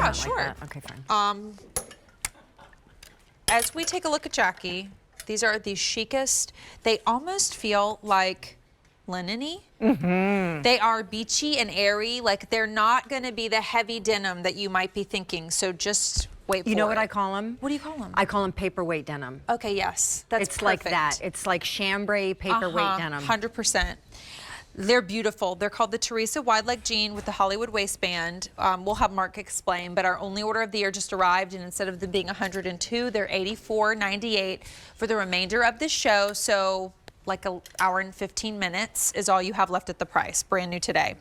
Yeah, not sure. like that. Okay, fine. As we take a look at Jackie, these are the chicest. They almost feel like linen-y. They are beachy and airy. Like they're not going to be the heavy denim that you might be thinking. So just wait for it. You know what I call them? What do you call them? I call them paperweight denim. Okay, yes. That's It's perfect. like that. It's like chambray paperweight denim. 100%. They're beautiful. They're called the Teresa wide leg jean with the Hollywood waistband. We'll have Mark explain, but our only order of the year just arrived, and instead of them being 102, they're $84.98 for the remainder of the show. So like an hour and 15 minutes is all you have left at the price. Brand new today.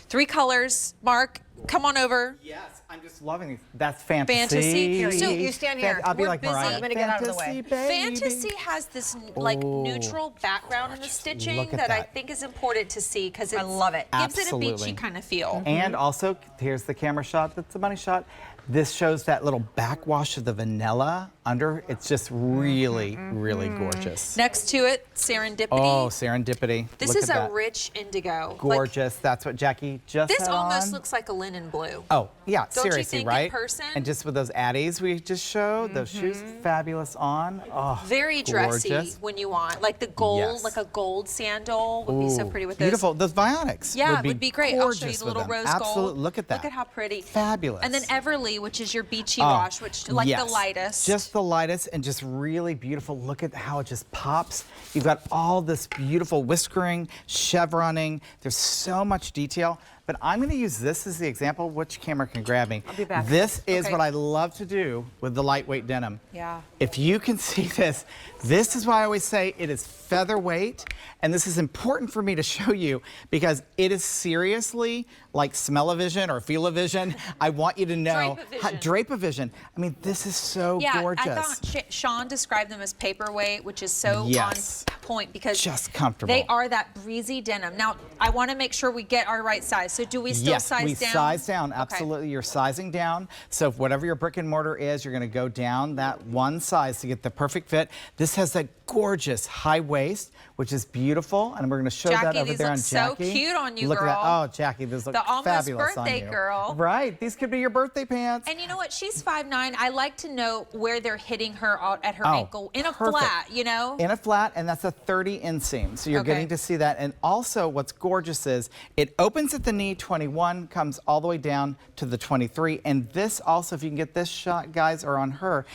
3 colors. Mark, come on over. Yes, I'm just loving these. That's fantasy. Fantasy. Here, So you stand here. I'll be We're like busy. Mariah. I'm gonna get out of the way. Fantasy has this like Oh, neutral background in the stitching look at that I that. think is important to see because it love it. gives it a Absolutely. beachy kind of feel. And also, here's the camera shot. That's the money shot. This shows that little backwash of the vanilla under. It's just really, really gorgeous. Next to it, serendipity. Oh, serendipity. This Look is at a that. rich indigo. Gorgeous. That's what Jackie just This had almost on. looks like a linen blue. Oh, yeah, Don't you seriously, think in right? person? And just with those Addies we just showed, those shoes, fabulous on. Oh, Very dressy gorgeous. when you want. Like the gold, Yes. like a gold sandal would be so Ooh, pretty with beautiful. Those Vionics Yeah, it would be great. I'll show you gorgeous the with little them. rose gold. Absolutely. Look at that. Look at how pretty. Fabulous. And then Everly, which is your beachy Oh, wash, which like yes. the lightest. Just the lightest and just really beautiful. Look at how it just pops. You've got all this beautiful whiskering, chevroning. There's so much detail. But I'm going to use this as the example. Which camera can grab me? I'll be back. This is Okay. what I love to do with the lightweight denim. Yeah. If you can see this, this is why I always say it is featherweight. And this is important for me to show you because it is seriously like smell-o-vision or feel-o-vision. I want you to know. Drape-o-vision. Drape-o-vision. I mean, this is so Yeah, gorgeous. I thought Sean described them as paperweight, which is so Yes. on point because Just comfortable. they are that breezy denim. Now, I want to make sure we get our right size. So do we still Yes, size we down? size down. Okay. Absolutely, you're sizing down. So whatever your brick and mortar is, you're going to go down that one size to get the perfect fit. This has that gorgeous high waist, which is beautiful, and we're going to show Jackie, that over these there look on so Jackie. cute on you, Look girl. at that. Oh, Jackie, these look The almost fabulous birthday on you. girl. Right, these could be your birthday pants. And you know what? She's 5'9". I like to know where they're hitting her at her Oh, ankle in a perfect. flat, you know? In a flat, and that's a 30 inseam. So you're Okay. getting to see that. And also what's gorgeous is it opens at the knee 21, comes all the way down to the 23. And this also, if you can get this shot, guys, or on her,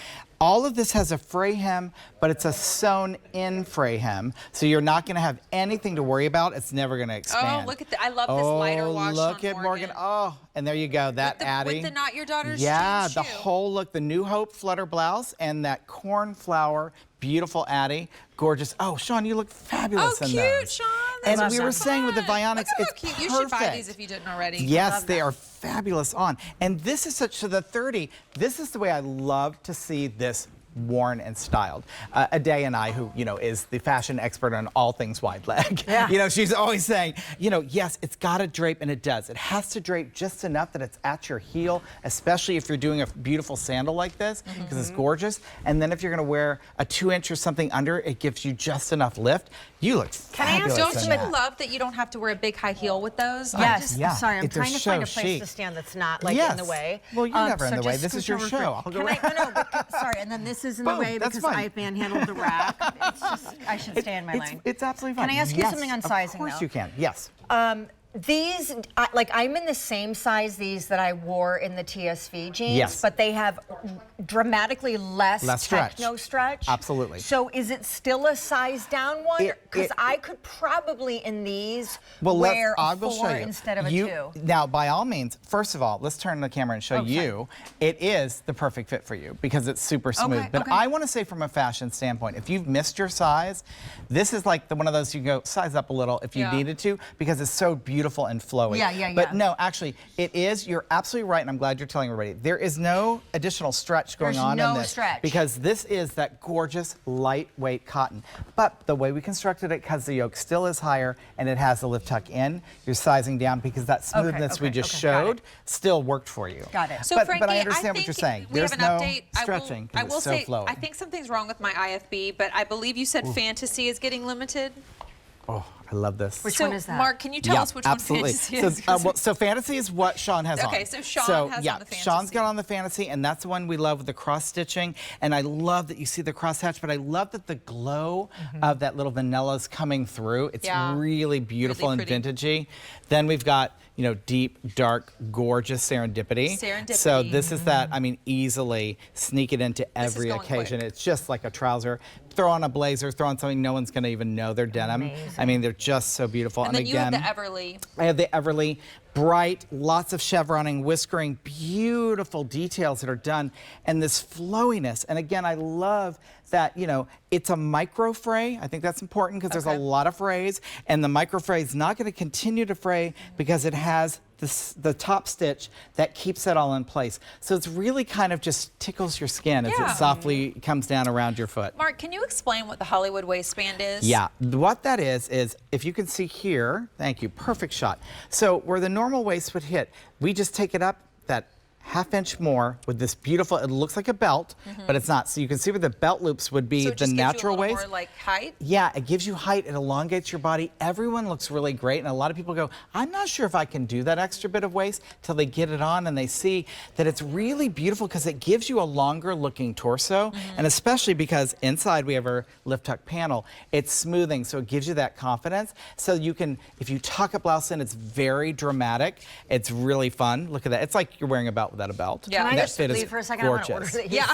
all of this has a fray hem, but it's a sewn in fray hem. So you're not gonna have anything to worry about. It's never gonna expand. Oh, look at that. I love this lighter wash look on at Morgan. Oh, and there you go, that Addie. With the Not Your Daughter's Yeah, jean the shoe. whole look, the New Hope flutter blouse and that cornflower, beautiful Addie. Gorgeous. Oh, Sean, you look fabulous Oh, in cute, those. Sean. And Those we are were so saying with the fun. Vionics, Look how it's cute. perfect. You should buy these if you didn't already. Yes, they are fabulous on. And this is such to the 30. This is the way I love to see this worn and styled. Aday and I, who, you know, is the fashion expert on all things wide leg, you know, she's always saying, you know, yes, it's got to drape, and it does. It has to drape just enough that it's at your heel, especially if you're doing a beautiful sandal like this, because it's gorgeous. And then if you're going to wear a 2-inch or something under, it gives you just enough lift. You look fabulous. Don't in you that. love that you don't have to wear a big high heel with those? Yes, Yeah, sorry, I'm they're trying to find a so place chic. to stand that's not like Yes. in the way. Well, you're never in so the way. just This is scooch your over show. for- I'll go Can I, no, but, sorry, and then this is in the Boom, way that's because fine. I've manhandled the rack. It's just, I should stay in my lane. It's absolutely fine. Can I ask you Yes, something on sizing, Of course though? you can. Yes. These, like I'm in the same size these that I wore in the TSV jeans, Yes. but they have dramatically less stretch. techno stretch. Absolutely. So is it still a size down one? Because It- I could probably in these Well, wear I a will show 4 you. instead of a 2. Now, by all means, first of all, let's turn the camera and show Okay. you. It is the perfect fit for you because it's super smooth. But okay. I want to say from a fashion standpoint, if you've missed your size, this is like one of those you can go size up a little if you Yeah. needed to because it's so beautiful and flowy. Yeah, But yeah. no, actually, it is. You're absolutely right, and I'm glad you're telling everybody. There is no additional stretch going There's on no in this stretch. because this is that gorgeous lightweight cotton. But the way we constructed it, because the yoke still is higher and it has the lift tuck in, you're sizing down because that smoothness we just okay, got it. showed still worked for you. Got it. So but, Frankie, but I understand what think you're saying. We There's have an no update. stretching 'cause I will it's so say, flowy. I think something's wrong with my IFB, but I believe you said fantasy is getting limited. Oh, I love this. Which So, one is that? Mark, can you tell us which absolutely. one Fantasy So, is? 'Cause so Fantasy is what Sean has on. Okay, so Sean has on the Fantasy. Sean's got on the Fantasy, and that's the one we love with the cross stitching. And I love that you see the cross hatch, but I love that the glow of that little vanilla is coming through. It's really beautiful Really and pretty. vintagey. Then we've got, you know, deep, dark, gorgeous serendipity. So this is that, I mean, easily sneak it into every going occasion. quick. It's just like a trouser. Throw on a blazer, throw on something no one's going to even know they're denim. Amazing. I mean, they're just so beautiful. And then you again, have the Everly. I have the Everly, bright, lots of chevroning, whiskering, beautiful details that are done, and this flowiness. And again, I love that, you know, it's a micro fray. I think that's important because there's a lot of frays, and the micro fray is not going to continue to fray because it has the top stitch that keeps it all in place. So it's really kind of just tickles your skin as it softly comes down around your foot. Mark, can you explain what the Hollywood waistband is? Yeah, what that is if you can see here, thank you, perfect shot. So where the normal waist would hit, we just take it up that ½ inch more with this beautiful, it looks like a belt, but it's not. So you can see where the belt loops would be So it the just natural gives you a little waist. more like height? Yeah, it gives you height, it elongates your body. Everyone looks really great, and a lot of people go, I'm not sure if I can do that extra bit of waist till they get it on and they see that it's really beautiful because it gives you a longer looking torso, and especially because inside we have our lift tuck panel, it's smoothing, so it gives you that confidence. So you can, if you tuck a blouse in, it's very dramatic. It's really fun. Look at that. It's like you're wearing a belt without a belt. Yeah. Can I That just fit is leave for a second? I want to order gorgeous. these. Yeah.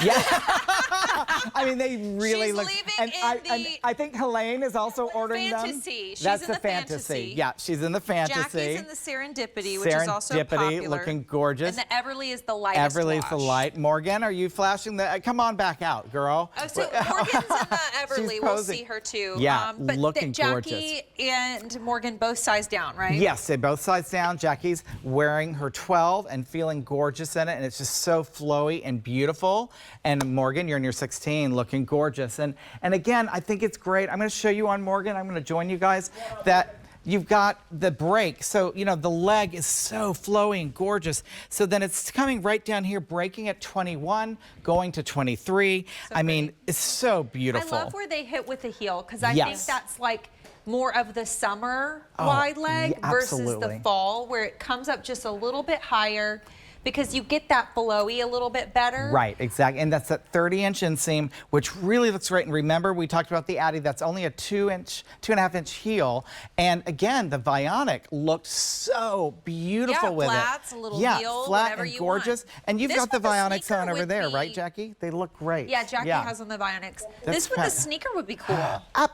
I mean, they really She's look. leaving And in I think Helene is also ordering Fantasy. them. She's That's in the the fantasy. Fantasy. Yeah, she's in the fantasy. Jackie's in the Serendipity, which is also Serendipity, popular. looking gorgeous. And the Everly is the lightest Everly's the wash. light. Morgan, are you flashing the? Come on back out, girl. Oh, so Morgan's in the Everly. She's We'll posing. see her too. Yeah, but looking Jackie and Morgan both size down, right? Yes, they both sides down. Jackie's wearing her 12 and feeling gorgeous in it, and it's just so flowy and beautiful. And Morgan, you're in your 16, looking gorgeous. And again, I think it's great. I'm going to show you on Morgan. I'm going to join you guys that you've got the break. So, you know, the leg is so flowy and gorgeous. So then it's coming right down here, breaking at 21, going to 23. I mean, it's so beautiful. I love where they hit with the heel because I Yes. think that's like more of the summer Oh, wide leg yeah, versus absolutely. the fall where it comes up just a little bit higher because you get that flowy a little bit better. Right, exactly. And that's that 30-inch inseam, which really looks great. And remember, we talked about the Addy. That's only a 2.5-inch heel. And again, the Vionic looked so beautiful with flats, it. a little yeah, heel, flat whatever and you gorgeous. want. And you've This got the with the Vionics sneaker on over would there, be- right, Jackie? They look great. Yeah, Jackie has on the Vionics. This with the sneaker would be cool.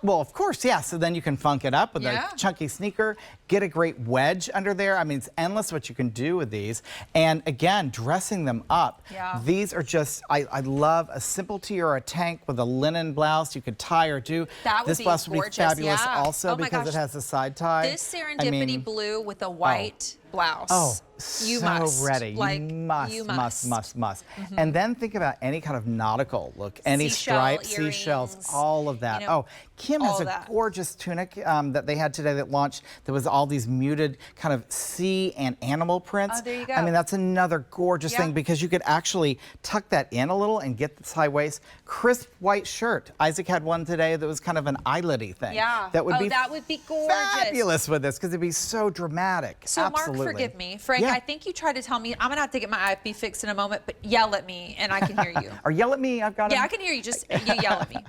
Well, of course, yeah. So then you can funk it up with Yeah. a chunky sneaker, get a great wedge under there. I mean, it's endless what you can do with these. And again, dressing them up. Yeah. These are just, I love a simple tee or a tank with a linen blouse you could tie or do. That would this be blouse would gorgeous, be fabulous yeah. also Oh my because gosh. it has a side tie. This Serendipity I mean, blue with a white blouse. Oh, you so must. ready. Like, you must. you must. And then think about any kind of nautical look, any Seashell stripes, seashells, earrings, all of that. you know, Oh, Kim has all a that. gorgeous tunic that they had today that launched. There was all these muted kind of sea and animal prints. Oh, there you go. I mean, that's another gorgeous Yeah. thing because you could actually tuck that in a little and get this high waist. Crisp white shirt. Isaac had one today that was kind of an eyelety thing. Yeah. That would Oh, be that would be gorgeous. fabulous with this because it'd be so dramatic. So Absolutely. Mark, forgive me. Frank, Yeah. I think you tried to tell me, I'm gonna have to get my IP fixed in a moment, but yell at me and I can hear you. Or yell at me, I've got Yeah, him. I can hear you. Just you yell at me.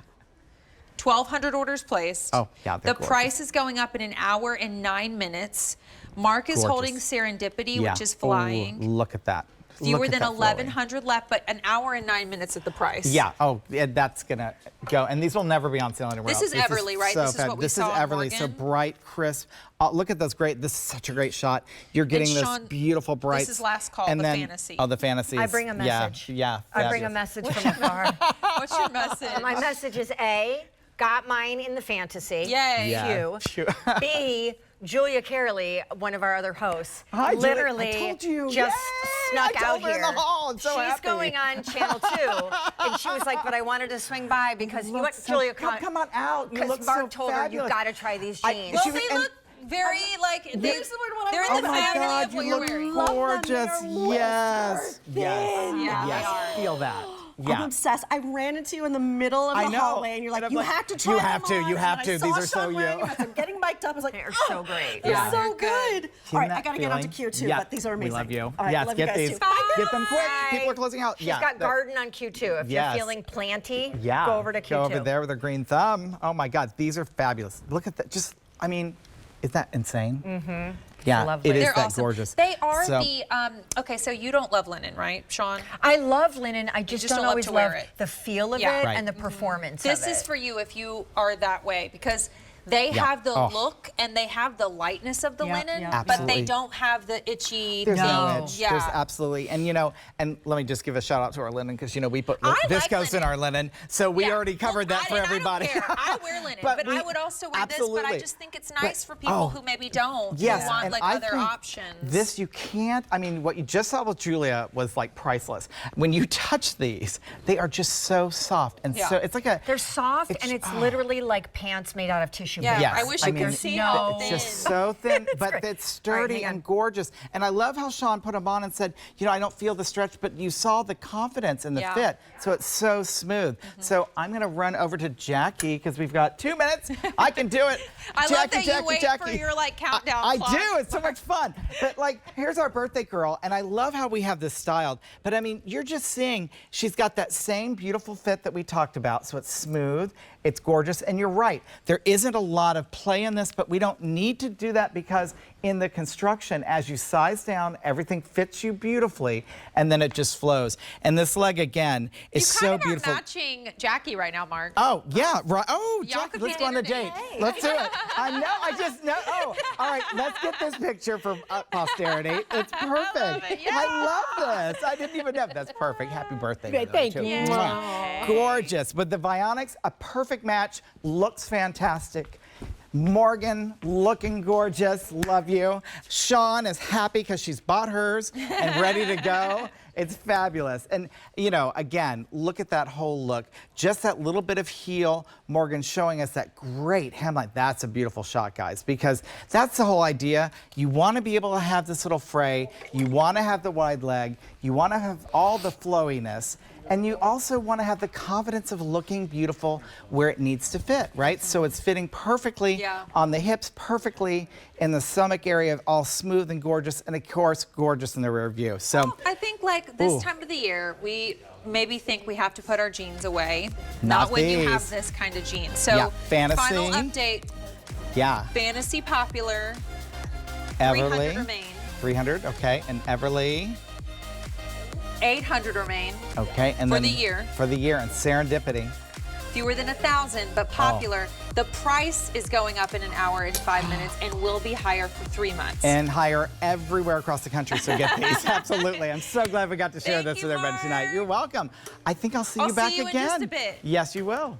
1,200 orders placed. Oh, yeah, they're The gorgeous. price is going up in an hour and 9 minutes. Mark is Gorgeous. holding Serendipity, Yeah. which is Ooh, flying. look at that. Fewer Look at than that flowing. 1,100 left, but an hour and 9 minutes at the price. Yeah. Oh, yeah, that's gonna go. And these will never be on sale anywhere This else. is Everly, right? This is fab- what we This saw is on Everly. So Morgan. bright, crisp. Look at those great. This is such a great shot. You're getting this Sean, beautiful bright. this is last call, and the then, fantasy. Oh, the fantasy. I is- bring a message. Yeah. I bring a fabulous. message from afar. What's your message? My message is A, got mine in the fantasy. Yay. Yeah. Phew. B, Julia Carely, one of our other hosts, Hi, Julia. literally I told you. just Yay! snuck I out told her in here. the hall. I'm so She's happy. going on Channel 2, and she was like, but I wanted to swing by because you know what, Julia, come on out. You because look Mark so told her, you fabulous. got to try these I- jeans. Well, She- they and- look very like they're in Oh the my family God, of what you you're look wearing. gorgeous. Yes. Yes. Yeah, they yes. are. Feel that. Yeah. I'm obsessed. I ran into you in the middle of I the know. hallway, and you're like, And I'm you like, have to try you them have to, on. you have And to. I These saw are so Sean wearing you. them, so I'm getting mic'd up. I was like, They're so great. They're Yeah. so They're good. good. Isn't All right, that I gotta get out to feeling? Q too, Yeah. but these are amazing. We love you. All right, Yes, love you get guys these. too. Bye, Get them quick. Bye. People are closing out. She's got garden on Q2. If Yes. you're feeling planty, Yeah. go over to Q2. Go over there with a green thumb. Oh my God, these are fabulous. Look at that. Just, I mean, is that insane? Mm-hmm. Yeah, Lovely. it is They're that awesome. gorgeous. They are So- the, okay, so you don't love linen, right, Sean? I love linen. I just, just don't don't love always to wear love it. the feel of Yeah. it Right. and the performance This of it. is for you if you are that way, because they Yeah. have the Oh. look and they have the lightness of the Yeah, linen, yeah. but Absolutely. they don't have the itchy There's thing. no edge. Yeah. There's absolutely, and and let me just give a shout out to our linen because we put I this like goes in linen. our linen, so we Yeah. already covered Well, that for and everybody. I don't care. I wear linen, but I would also wear this. But I absolutely. just think it's nice for people oh, who maybe don't. Yes, who want and like I other think options. This you can't. I mean, what you just saw with Julia was like priceless. When you touch these, they are just so soft and Yeah. so it's like a. They're soft and it's oh. literally like pants made out of tissue Yeah, paper. Yes, I wish I you mean, could see no- how It's thin. just so thin, but great. it's All right, sturdy hang on. and gorgeous. And I love how Sean put them on and said, I don't feel the stretch, but you saw the confidence in the Yeah. fit. So it's so smooth. So I'm going to run over to Jackie because we've got 2 minutes. I can do it. I Jackie, love that Jackie, you wait Jackie. for your like countdown. I clock. do. It's so much fun. But like, here's our birthday girl, and I love how we have this styled. But I mean, you're just seeing she's got that same beautiful fit that we talked about. So it's smooth, it's gorgeous, and you're right. There isn't a lot of play in this, but we don't need to do that because in the construction, as you size down, everything fits you beautifully, and then it just flows. And this leg again is You so kind of beautiful. are matching Jackie right now, Mark. Oh, yeah, right. Oh, Y'all Jack, could let's be go on a dinner date. date. Let's do it. I know, I just know. Oh, all right, let's get this picture for posterity. It's perfect. it, yeah. I love this. I didn't even know. That's perfect. Happy birthday. by the way, Thank too. you. Mwah. Gorgeous. With the Vionics, a perfect match. Looks fantastic. Morgan looking gorgeous. Love you. Sean is happy because she's bought hers and ready to go. It's fabulous. And, again, look at that whole look. Just that little bit of heel. Morgan showing us that great hemline. That's a beautiful shot, guys, because that's the whole idea. You want to be able to have this little fray. You want to have the wide leg. You want to have all the flowiness. And you also want to have the confidence of looking beautiful where it needs to fit, right? So it's fitting perfectly Yeah. on the hips, perfectly in the stomach area, all smooth and gorgeous, and of course, gorgeous in the rear view. So I think like this Ooh. time of the year, we maybe think we have to put our jeans away. Not when you have these. this kind of jeans. So Yeah, fantasy. final update, yeah, fantasy popular, Everly, 300 remain. 300, okay, and Everly, 800 remain. okay, and For then the year. For the year, and Serendipity. Fewer than 1,000, but popular. The price is going up in an hour and 5 minutes and will be higher for 3 months. And higher everywhere across the country, so get these. Absolutely. I'm so glad we got to share Thank this you, with everybody tonight. Mark. You're welcome. I think I'll see I'll you back see you in again. just a bit. Yes, you will.